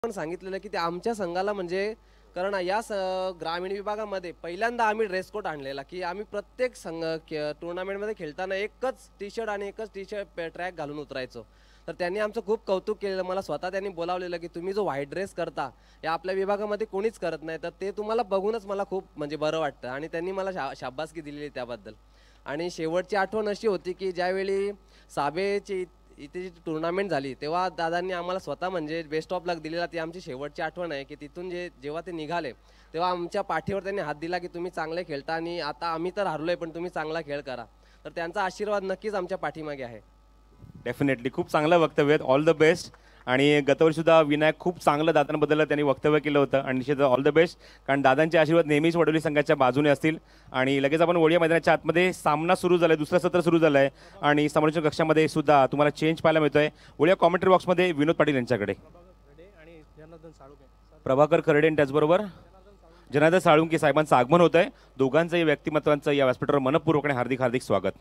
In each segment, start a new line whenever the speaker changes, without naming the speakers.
पण सांगितलेलं की ते आमच्या संघाला म्हणजे कारण या ग्रामीण विभागामध्ये पहिल्यांदा आम्ही ड्रेस कोड आणलेला की आम्ही प्रत्येक संघ टुर्नामेंटमध्ये खेळताना एकच टी शर्ट आणि एकच टी शर्ट ट्रॅक घालून उतरायचो. तर त्यांनी आमचं खूप कौतुक केलेलं. मला स्वतः त्यांनी बोलावलेलं की तुम्ही जो व्हाईट ड्रेस करता या आपल्या विभागामध्ये कोणीच करत नाही, तर ते तुम्हाला बघूनच मला खूप म्हणजे बरं वाटतं आणि त्यांनी मला शाबासकी दिलेली त्याबद्दल. आणि शेवटची आठवण अशी होती की ज्यावेळी साबेची इथे जी टुर्नामेंट झाली तेव्हा दादांनी आम्हाला स्वतः म्हणजे बेस्ट ऑफ लक दिलेला. ती आमची शेवटची आठवण आहे की तिथून जेव्हा ते निघाले तेव्हा आमच्या पाठीवर त्यांनी हात दिला की तुम्ही चांगले खेळता आणि आता आम्ही तर हारलोय पण तुम्ही चांगला खेळ करा. तर त्यांचा आशीर्वाद नक्कीच आमच्या पाठीमागे आहे.
डेफिनेटली खूप चांगलं वक्तव्य आहे. All the best. आणि गतवर्षी सुद्धा विनायक खूप चांगलं दादांबद्दल त्यांनी वक्तव्य केलं होतं आणि निश्चित ऑल द बेस्ट, कारण दादांचे आशीर्वाद नेहमीच वडोली संघाच्या बाजूने असतील. आणि लगेच आपण वडिया मैदानाच्या आतमध्ये सामना सुरू झाला आहे, दुसरं सत्र सुरू झालं आहे आणि समालोचन कक्षामध्ये सुद्धा तुम्हाला चेंज पाहायला मिळतोय. वडिया कॉमेंट्री बॉक्समध्ये विनोद पाटील यांच्याकडे प्रभाकर खर्डे आणि त्याचबरोबर जनार्दन साळुंके साहेबांचं आगमन होत आहे. दोघांचंही व्यक्तिमत्वांचं या व्यासपीठावर मनपूर्वक आणि हार्दिक हार्दिक स्वागत.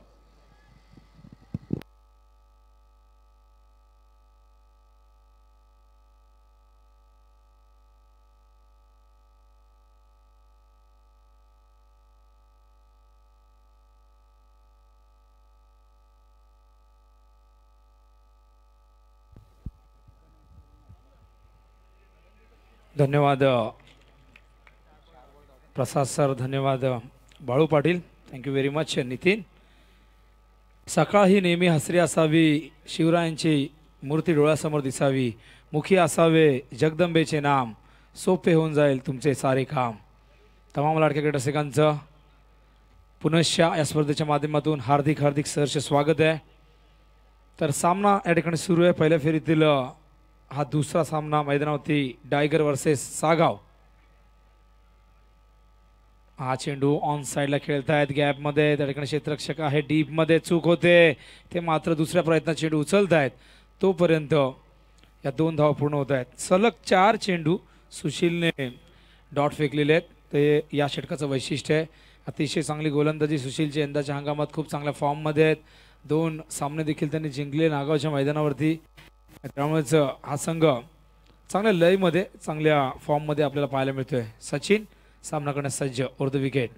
धन्यवाद प्रसाद सर, धन्यवाद Balu Patil, thank you very much. Nitin, सकाळ ही नेहमी हसरी असावी, शिवरायांची मूर्ती डोळ्यासमोर दिसावी, मुखी असावे जगदंबेचे नाम, सोपे होऊन जाईल तुमचे सारे काम. तमाम लाडक्या क्रीडा रसिकांचं पुनश्च या स्पर्धेच्या माध्यमातून हार्दिक हार्दिक सहर्ष स्वागत आहे. तर सामना या ठिकाणी सुरू आहे. पहिल्या फेरीतील हा दुसरा सामना मैदानावरती डायगर वर्सेस सागाव. हा चेंडू ऑन साइडला खेळतायत गॅपमध्ये, त्या ठिकाणी क्षेत्ररक्षक आहे डीपमध्ये, चूक होते ते मात्र दुसऱ्या प्रयत्नात चेंडू उचलतायत. तोपर्यंत या 2 धावा पूर्ण होत आहेत. सलग 4 चेंडू सुशीलने डॉट फेकलेले आहेत, ते या षटकाचं वैशिष्ट्य आहे. अतिशय चांगली गोलंदाजी सुशीलची यंदाच्या हंगामात खूप चांगल्या फॉर्ममध्ये आहेत. 2 सामने देखील त्यांनी जिंकले नागावच्या मैदानावरती. त्यामुळेच हा संघ चांगल्या लयमध्ये चांगल्या फॉर्ममध्ये आपल्याला पाहायला मिळतोय. सचिन सामना करण्यास सज्ज, ओव्हर द विकेट.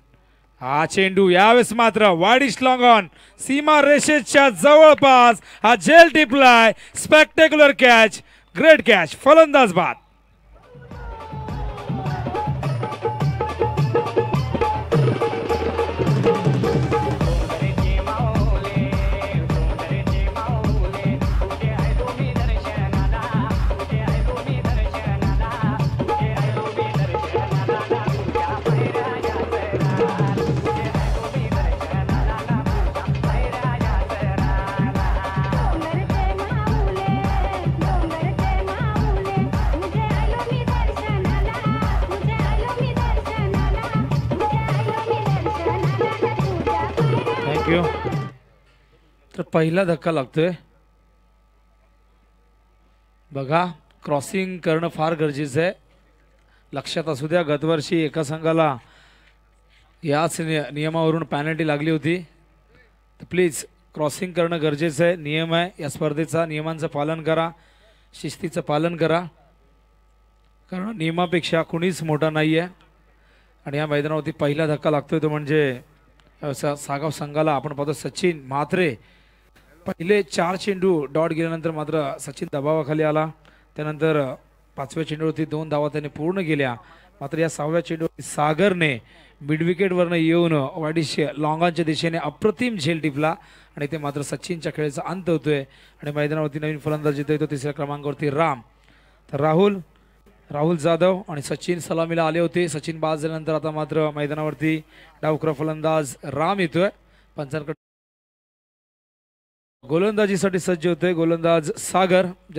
हा चेंडू यावेळेस मात्र वाईडिश लॉंग ऑन, सीमा रेषेच्या जवळपास हा जेल टिपलाय. स्पेक्टेक्युलर कॅच, ग्रेट कॅच, फलंदाज बाद. तर पहिला धक्का लागतोय बघा. क्रॉसिंग करणं फार गरजेचं आहे. लक्षात असू द्या, गतवर्षी एका संघाला याच नियमावरून पॅनल्टी लागली होती. तर प्लीज क्रॉसिंग करणं गरजेचं आहे. नियम आहे या स्पर्धेचा, नियमांचं पालन करा, शिस्तीचं पालन करा, कारण नियमापेक्षा कुणीच मोठा नाही आहे. आणि या मैदानावरती पहिला धक्का लागतोय तो म्हणजे सागाव संघाला. आपण पाहतो सचिन म्हात्रे पहिले 4 चेंडू डॉट गेल्यानंतर मात्र सचिन दबावाखाली आला. त्यानंतर 5व्या चेंडूवरती 2 धावा त्याने पूर्ण केल्या. मात्र या 6व्या चेंडूवरती सागरने मिडविकेटवरनं येऊन वाईडिश लॉंगांच्या दिशेने अप्रतिम झेल टिपला आणि ते मात्र सचिनच्या खेळाचा अंत होतोय. आणि मैदानावरती नवीन फलंदाज जिथे येतो 3ऱ्या क्रमांकावरती राम. तर राहुल जाधव आणि सचिन सलामीला आले होते. सचिन बाद झाल्यानंतर आता मात्र मैदानावरती डावखुरा फलंदाज राम येतोय. पंचांकडे गोलंदाजीसाठी सज्ज होतोय गोलंदाज सागर, ज्याने